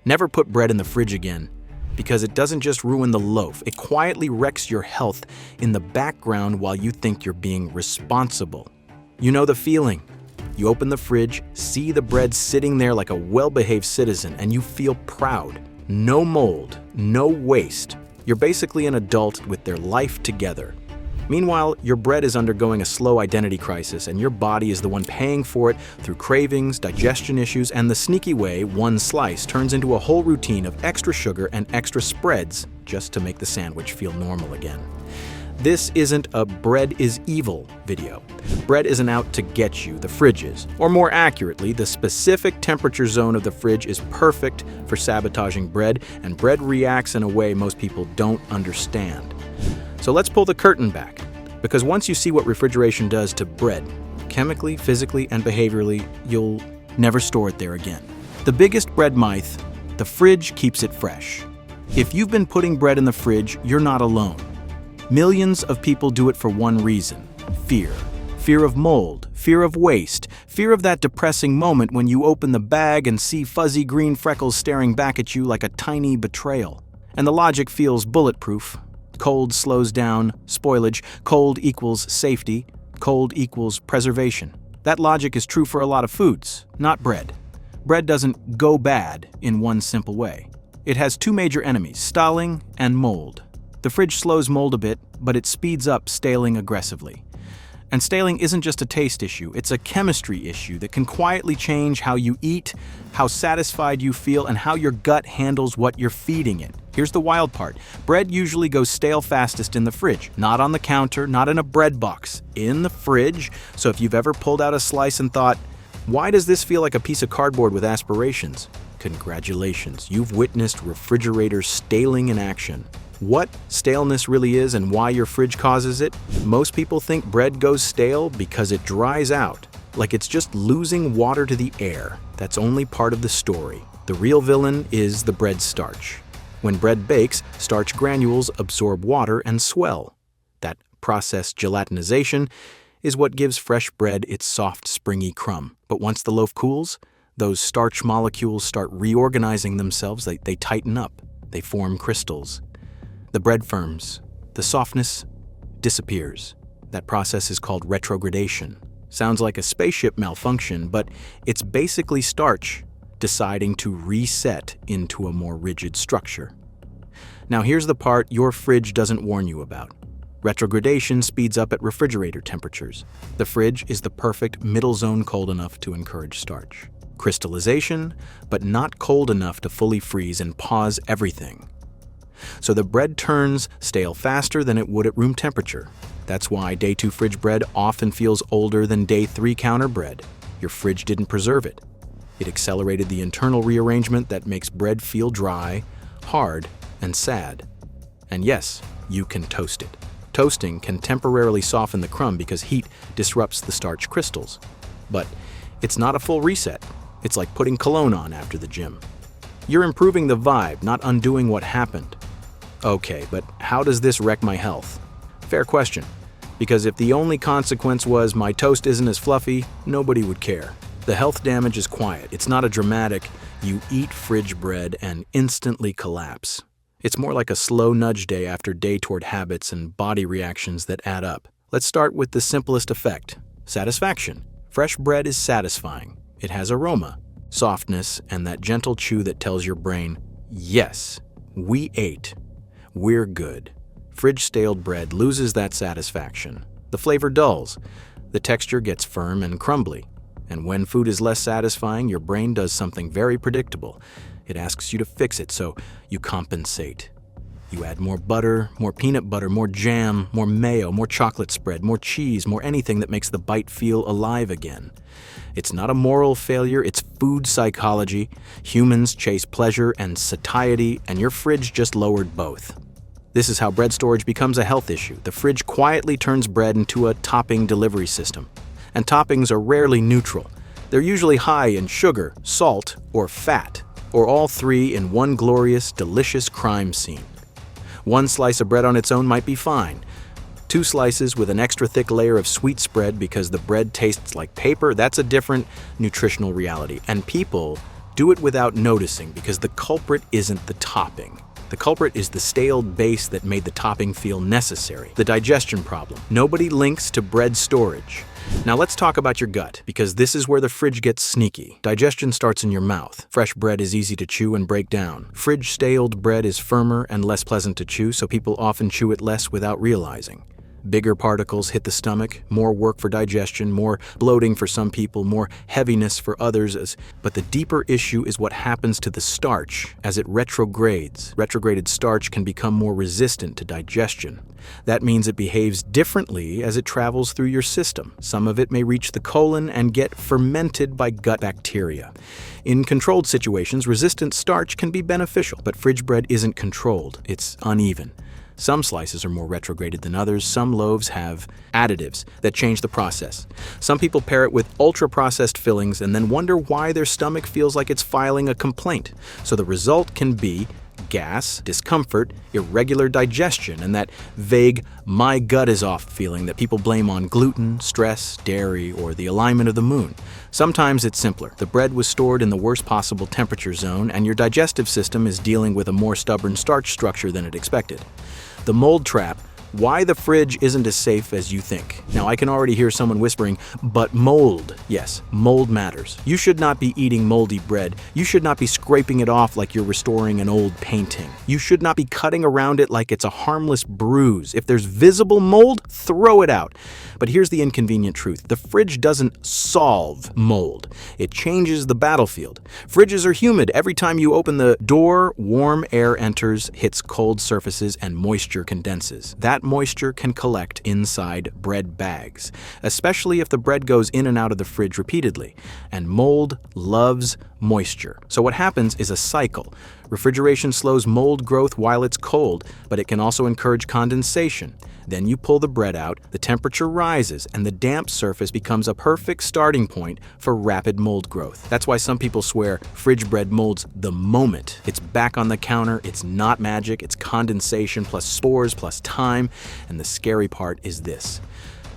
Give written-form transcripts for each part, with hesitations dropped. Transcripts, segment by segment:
Never put bread in the fridge again, because it doesn't just ruin the loaf, it quietly wrecks your health in the background while you think you're being responsible. You know the feeling. You open the fridge, see the bread sitting there like a well-behaved citizen, and you feel proud. No mold, no waste. You're basically an adult with their life together. Meanwhile, your bread is undergoing a slow identity crisis, and your body is the one paying for it through cravings, digestion issues, and the sneaky way one slice turns into a whole routine of extra sugar and extra spreads just to make the sandwich feel normal again. This isn't a bread is evil video. Bread isn't out to get you, the fridge is. Or more accurately, the specific temperature zone of the fridge is perfect for sabotaging bread, and bread reacts in a way most people don't understand. So let's pull the curtain back, because once you see what refrigeration does to bread, chemically, physically, and behaviorally, you'll never store it there again. The biggest bread myth: the fridge keeps it fresh. If you've been putting bread in the fridge, you're not alone. Millions of people do it for one reason: fear. Fear of mold, fear of waste, fear of that depressing moment when you open the bag and see fuzzy green freckles staring back at you like a tiny betrayal. And the logic feels bulletproof. Cold slows down spoilage, cold equals safety, cold equals preservation. That logic is true for a lot of foods, not bread. Bread doesn't go bad in one simple way. It has two major enemies: stalling and mold. The fridge slows mold a bit, but it speeds up staling aggressively. And staling isn't just a taste issue, it's a chemistry issue that can quietly change how you eat, how satisfied you feel, and how your gut handles what you're feeding it. Here's the wild part: bread usually goes stale fastest in the fridge, not on the counter, not in a bread box, in the fridge. So if you've ever pulled out a slice and thought, "Why does this feel like a piece of cardboard with aspirations?" Congratulations, you've witnessed refrigerator staling in action. What staleness really is and why your fridge causes it? Most people think bread goes stale because it dries out, like it's just losing water to the air. That's only part of the story. The real villain is the bread starch. When bread bakes, starch granules absorb water and swell. That process gelatinization is what gives fresh bread its soft, springy crumb. But once the loaf cools, those starch molecules start reorganizing themselves. They tighten up. They form crystals. The bread firms. The softness disappears. That process is called retrogradation. Sounds like a spaceship malfunction, but it's basically starch deciding to reset into a more rigid structure. Now here's the part your fridge doesn't warn you about. Retrogradation speeds up at refrigerator temperatures. The fridge is the perfect middle zone, cold enough to encourage starch. Crystallization, but not cold enough to fully freeze and pause everything. So the bread turns stale faster than it would at room temperature. That's why day 2 fridge bread often feels older than day 3 counter bread. Your fridge didn't preserve it. It accelerated the internal rearrangement that makes bread feel dry, hard, and sad. And yes, you can toast it. Toasting can temporarily soften the crumb because heat disrupts the starch crystals. But it's not a full reset. It's like putting cologne on after the gym. You're improving the vibe, not undoing what happened. Okay, but how does this wreck my health? Fair question. Because if the only consequence was my toast isn't as fluffy, nobody would care. The health damage is quiet. It's not a dramatic, you eat fridge bread and instantly collapse. It's more like a slow nudge day after day toward habits and body reactions that add up. Let's start with the simplest effect: satisfaction. Fresh bread is satisfying. It has aroma, softness, and that gentle chew that tells your brain, yes, we ate. We're good. Fridge-staled bread loses that satisfaction. The flavor dulls. The texture gets firm and crumbly. And when food is less satisfying, your brain does something very predictable. It asks you to fix it, so you compensate. You add more butter, more peanut butter, more jam, more mayo, more chocolate spread, more cheese, more anything that makes the bite feel alive again. It's not a moral failure, it's food psychology. Humans chase pleasure and satiety, and your fridge just lowered both. This is how bread storage becomes a health issue. The fridge quietly turns bread into a topping delivery system. And toppings are rarely neutral. They're usually high in sugar, salt, or fat, or all three in one glorious, delicious crime scene. One slice of bread on its own might be fine. 2 slices with an extra thick layer of sweet spread because the bread tastes like paper, that's a different nutritional reality. And people do it without noticing because the culprit isn't the topping. The culprit is the stale base that made the topping feel necessary, the digestion problem. Nobody links to bread storage. Now let's talk about your gut, because this is where the fridge gets sneaky. Digestion starts in your mouth. Fresh bread is easy to chew and break down. Fridge-staled bread is firmer and less pleasant to chew, so people often chew it less without realizing. Bigger particles hit the stomach, more work for digestion, more bloating for some people, more heaviness for others. But the deeper issue is what happens to the starch as it retrogrades. Retrograded starch can become more resistant to digestion. That means it behaves differently as it travels through your system. Some of it may reach the colon and get fermented by gut bacteria. In controlled situations, resistant starch can be beneficial, but fridge bread isn't controlled. It's uneven. Some slices are more retrograded than others. Some loaves have additives that change the process. Some people pair it with ultra-processed fillings and then wonder why their stomach feels like it's filing a complaint. So the result can be gas, discomfort, irregular digestion, and that vague "my gut is off" feeling that people blame on gluten, stress, dairy, or the alignment of the moon. Sometimes it's simpler. The bread was stored in the worst possible temperature zone, and your digestive system is dealing with a more stubborn starch structure than it expected. The mold trap. Why the fridge isn't as safe as you think. Now, I can already hear someone whispering, but mold. Yes, mold matters. You should not be eating moldy bread. You should not be scraping it off like you're restoring an old painting. You should not be cutting around it like it's a harmless bruise. If there's visible mold, throw it out. But here's the inconvenient truth. The fridge doesn't solve mold. It changes the battlefield. Fridges are humid. Every time you open the door, warm air enters, hits cold surfaces, and moisture condenses. That moisture can collect inside bread bags, especially if the bread goes in and out of the fridge repeatedly. And mold loves moisture. So what happens is a cycle. Refrigeration slows mold growth while it's cold, but it can also encourage condensation. Then you pull the bread out, the temperature rises, and the damp surface becomes a perfect starting point for rapid mold growth. That's why some people swear fridge bread molds the moment it's back on the counter. It's not magic, it's condensation plus spores plus time. And the scary part is this.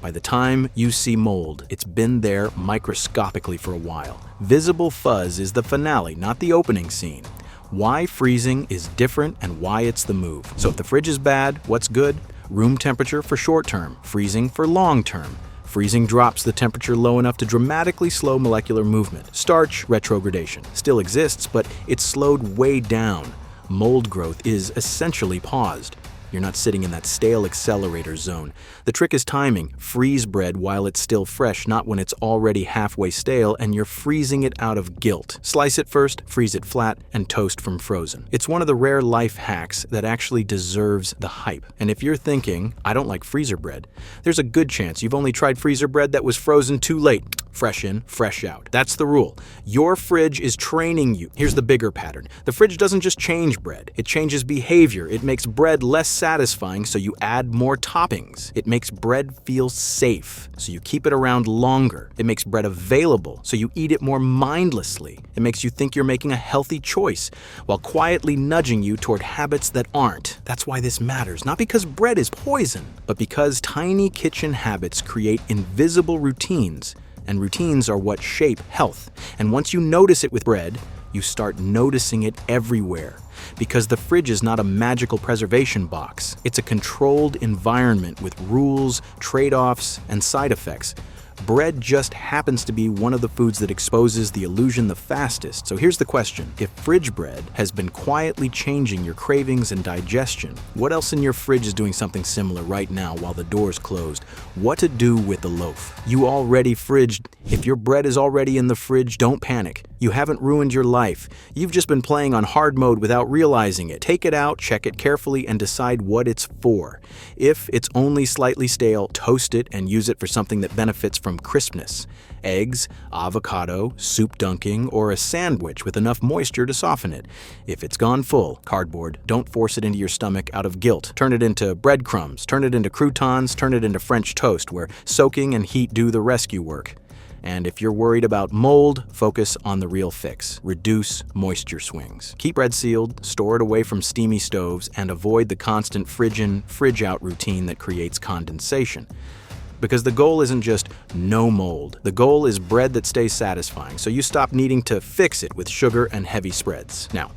By the time you see mold, it's been there microscopically for a while. Visible fuzz is the finale, not the opening scene. Why freezing is different and why it's the move. So if the fridge is bad, what's good? Room temperature for short term, freezing for long term. Freezing drops the temperature low enough to dramatically slow molecular movement. Starch retrogradation still exists, but it's slowed way down. Mold growth is essentially paused. You're not sitting in that stale accelerator zone. The trick is timing. Freeze bread while it's still fresh, not when it's already halfway stale and you're freezing it out of guilt. Slice it first, freeze it flat, and toast from frozen. It's one of the rare life hacks that actually deserves the hype. And if you're thinking, I don't like freezer bread, there's a good chance you've only tried freezer bread that was frozen too late. Fresh in, fresh out. That's the rule. Your fridge is training you. Here's the bigger pattern. The fridge doesn't just change bread. It changes behavior. It makes bread less satisfying, so you add more toppings. It makes bread feel safe, so you keep it around longer. It makes bread available, so you eat it more mindlessly. It makes you think you're making a healthy choice, while quietly nudging you toward habits that aren't. That's why this matters, not because bread is poison, but because tiny kitchen habits create invisible routines. And routines are what shape health. And once you notice it with bread, you start noticing it everywhere. Because the fridge is not a magical preservation box. It's a controlled environment with rules, trade-offs, and side effects. Bread just happens to be one of the foods that exposes the illusion the fastest. So here's the question. If fridge bread has been quietly changing your cravings and digestion, what else in your fridge is doing something similar right now while the door's closed? What to do with the loaf? You already fridged. If your bread is already in the fridge, don't panic. You haven't ruined your life. You've just been playing on hard mode without realizing it. Take it out, check it carefully, and decide what it's for. If it's only slightly stale, toast it and use it for something that benefits from crispness. Eggs, avocado, soup dunking, or a sandwich with enough moisture to soften it. If it's gone full, cardboard, don't force it into your stomach out of guilt. Turn it into breadcrumbs, turn it into croutons, turn it into French toast, where soaking and heat do the rescue work. And if you're worried about mold, focus on the real fix. Reduce moisture swings. Keep bread sealed, store it away from steamy stoves, and avoid the constant fridge in, fridge out routine that creates condensation. Because the goal isn't just no mold. The goal is bread that stays satisfying, so you stop needing to fix it with sugar and heavy spreads. Now,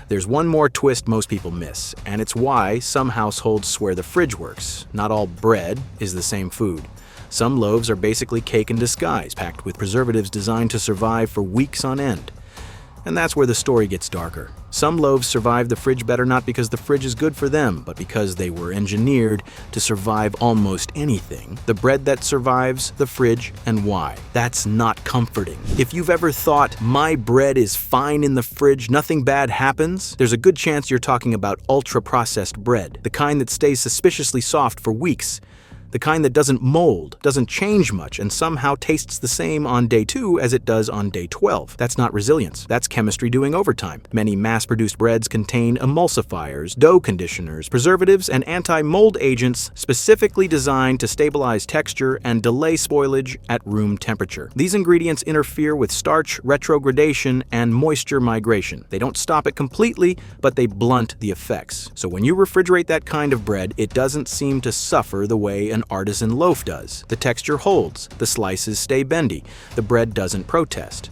there's one more twist most people miss, and it's why some households swear the fridge works. Not all bread is the same food. Some loaves are basically cake in disguise, packed with preservatives designed to survive for weeks on end. And that's where the story gets darker. Some loaves survive the fridge better not because the fridge is good for them, but because they were engineered to survive almost anything. The bread that survives the fridge, and why. That's not comforting. If you've ever thought, my bread is fine in the fridge, nothing bad happens, there's a good chance you're talking about ultra-processed bread, the kind that stays suspiciously soft for weeks. The kind that doesn't mold, doesn't change much, and somehow tastes the same on day 2 as it does on day 12. That's not resilience. That's chemistry doing overtime. Many mass-produced breads contain emulsifiers, dough conditioners, preservatives, and anti-mold agents specifically designed to stabilize texture and delay spoilage at room temperature. These ingredients interfere with starch retrogradation and moisture migration. They don't stop it completely, but they blunt the effects. So when you refrigerate that kind of bread, it doesn't seem to suffer the way an artisan loaf does. The texture holds, the slices stay bendy, the bread doesn't protest.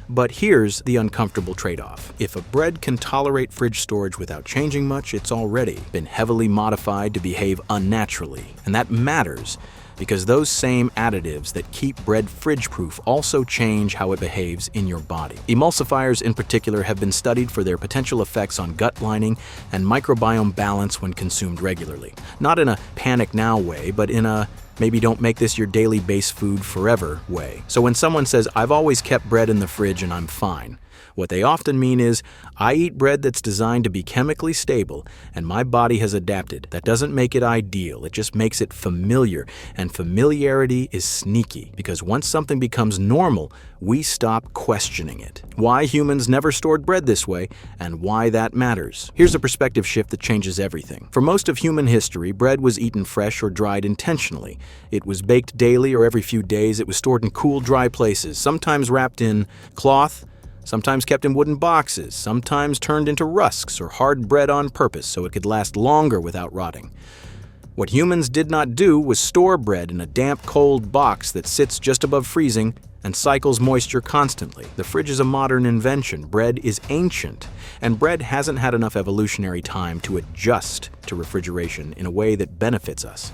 But here's the uncomfortable trade-off. If a bread can tolerate fridge storage without changing much, it's already been heavily modified to behave unnaturally. And that matters because those same additives that keep bread fridge-proof also change how it behaves in your body. Emulsifiers in particular have been studied for their potential effects on gut lining and microbiome balance when consumed regularly. Not in a panic now way, but in a maybe don't make this your daily base food forever way. So when someone says, I've always kept bread in the fridge and I'm fine, what they often mean is, I eat bread that's designed to be chemically stable, and my body has adapted. That doesn't make it ideal, it just makes it familiar, and familiarity is sneaky, because once something becomes normal, we stop questioning it. Why humans never stored bread this way, and why that matters. Here's a perspective shift that changes everything. For most of human history, bread was eaten fresh or dried intentionally. It was baked daily or every few days. It was stored in cool, dry places, sometimes wrapped in cloth, sometimes kept in wooden boxes, sometimes turned into rusks or hard bread on purpose so it could last longer without rotting. What humans did not do was store bread in a damp, cold box that sits just above freezing and cycles moisture constantly. The fridge is a modern invention. Bread is ancient, and bread hasn't had enough evolutionary time to adjust to refrigeration in a way that benefits us.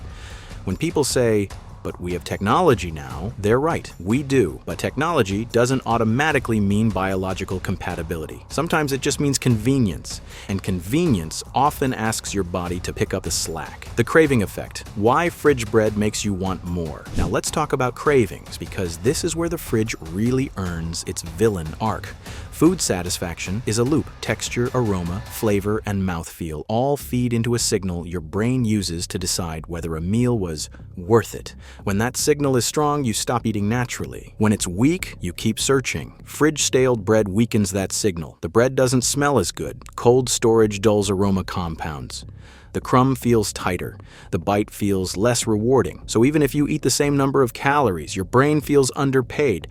When people say, but we have technology now, they're right, we do. But technology doesn't automatically mean biological compatibility. Sometimes it just means convenience, and convenience often asks your body to pick up the slack. The craving effect. Why fridge bread makes you want more. Now let's talk about cravings, because this is where the fridge really earns its villain arc. Food satisfaction is a loop. Texture, aroma, flavor, and mouthfeel all feed into a signal your brain uses to decide whether a meal was worth it. When that signal is strong, you stop eating naturally. When it's weak, you keep searching. Fridge-staled bread weakens that signal. The bread doesn't smell as good. Cold storage dulls aroma compounds. The crumb feels tighter. The bite feels less rewarding. So even if you eat the same number of calories, your brain feels underpaid.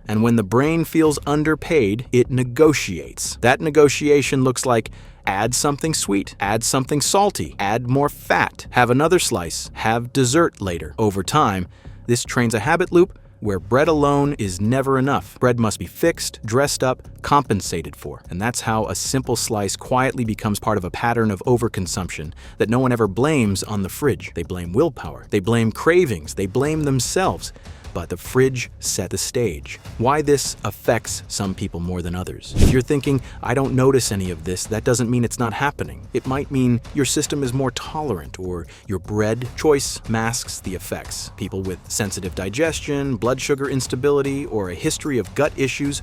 And when the brain feels underpaid, it negotiates. That negotiation looks like add something sweet, add something salty, add more fat, have another slice, have dessert later. Over time, this trains a habit loop where bread alone is never enough. Bread must be fixed, dressed up, compensated for. And that's how a simple slice quietly becomes part of a pattern of overconsumption that no one ever blames on the fridge. They blame willpower, they blame cravings, they blame themselves. But the fridge set the stage. Why this affects some people more than others. If you're thinking, I don't notice any of this, that doesn't mean it's not happening. It might mean your system is more tolerant, or your bread choice masks the effects. People with sensitive digestion, blood sugar instability, or a history of gut issues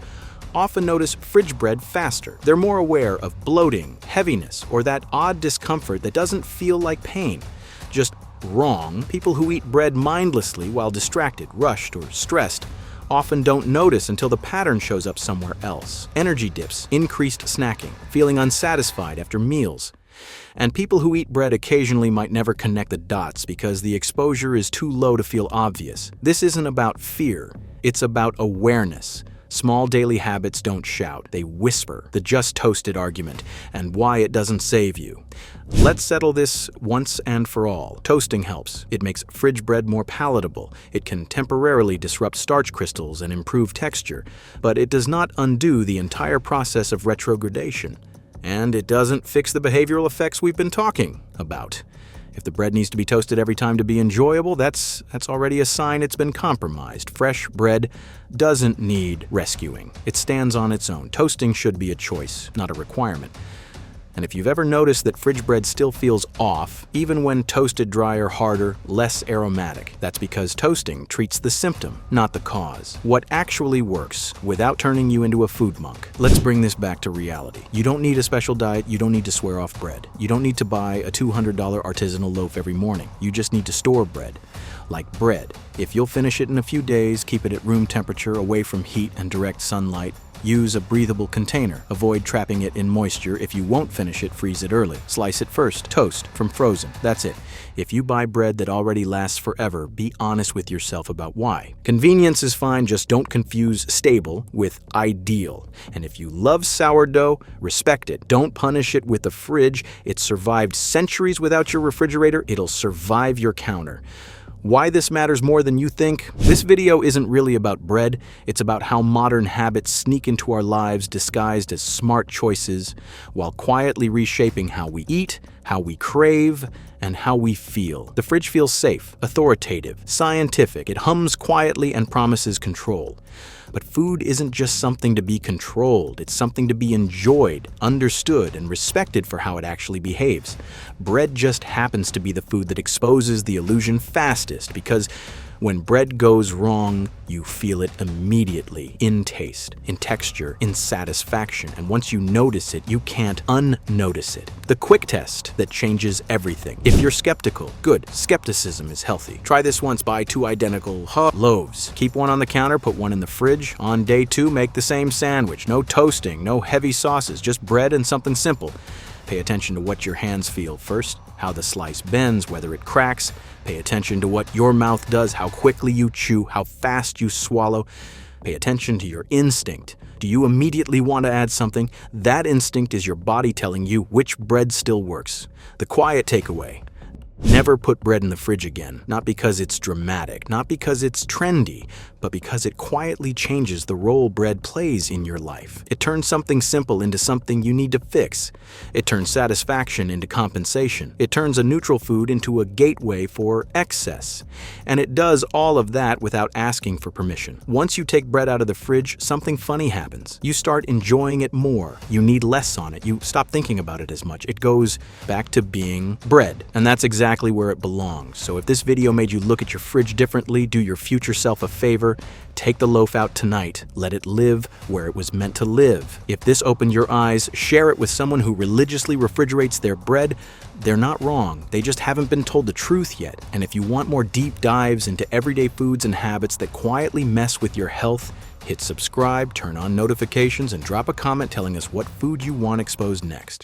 often notice fridge bread faster. They're more aware of bloating, heaviness, or that odd discomfort that doesn't feel like pain, just wrong. People who eat bread mindlessly while distracted, rushed, or stressed often don't notice until the pattern shows up somewhere else. Energy dips, increased snacking, feeling unsatisfied after meals. And people who eat bread occasionally might never connect the dots because the exposure is too low to feel obvious. This isn't about fear, it's about awareness. Small daily habits don't shout, they whisper. The just toasted argument, and why it doesn't save you. Let's settle this once and for all. Toasting helps. It makes fridge bread more palatable. It can temporarily disrupt starch crystals and improve texture, but it does not undo the entire process of retrogradation. And it doesn't fix the behavioral effects we've been talking about. If the bread needs to be toasted every time to be enjoyable, that's already a sign it's been compromised. Fresh bread doesn't need rescuing. It stands on its own. Toasting should be a choice, not a requirement. And if you've ever noticed that fridge bread still feels off, even when toasted drier, harder, less aromatic, that's because toasting treats the symptom, not the cause. What actually works, without turning you into a food monk. Let's bring this back to reality. You don't need a special diet, you don't need to swear off bread. You don't need to buy a $200 artisanal loaf every morning. You just need to store bread. Like bread. If you'll finish it in a few days, keep it at room temperature, away from heat and direct sunlight. Use a breathable container. Avoid trapping it in moisture. If you won't finish it, freeze it early. Slice it first. Toast from frozen. That's it. If you buy bread that already lasts forever, be honest with yourself about why. Convenience is fine, just don't confuse stable with ideal. And if you love sourdough, respect it. Don't punish it with a fridge. It survived centuries without your refrigerator. It'll survive your counter. Why this matters more than you think? This video isn't really about bread, it's about how modern habits sneak into our lives disguised as smart choices, while quietly reshaping how we eat, how we crave, and how we feel. The fridge feels safe, authoritative, scientific. It hums quietly and promises control. But food isn't just something to be controlled, it's something to be enjoyed, understood, and respected for how it actually behaves. Bread just happens to be the food that exposes the illusion fastest, because when bread goes wrong, you feel it immediately, in taste, in texture, in satisfaction, and once you notice it, you can't unnotice it. The quick test that changes everything. If you're skeptical, good, skepticism is healthy. Try this once, buy 2 identical loaves. Keep one on the counter, put one in the fridge. On day 2, make the same sandwich. No toasting, no heavy sauces, just bread and something simple. Pay attention to what your hands feel first, how the slice bends, whether it cracks. Pay attention to what your mouth does, how quickly you chew, how fast you swallow. Pay attention to your instinct. Do you immediately want to add something? That instinct is your body telling you which bread still works. The quiet takeaway. Never put bread in the fridge again, not because it's dramatic, not because it's trendy, but because it quietly changes the role bread plays in your life. It turns something simple into something you need to fix. It turns satisfaction into compensation. It turns a neutral food into a gateway for excess. And it does all of that without asking for permission. Once you take bread out of the fridge, something funny happens. You start enjoying it more. You need less on it. You stop thinking about it as much. It goes back to being bread. And that's exactly where it belongs. So if this video made you look at your fridge differently, do your future self a favor, take the loaf out tonight. Let it live where it was meant to live. If this opened your eyes, share it with someone who religiously refrigerates their bread. They're not wrong. They just haven't been told the truth yet. And if you want more deep dives into everyday foods and habits that quietly mess with your health, hit subscribe, turn on notifications, and drop a comment telling us what food you want exposed next.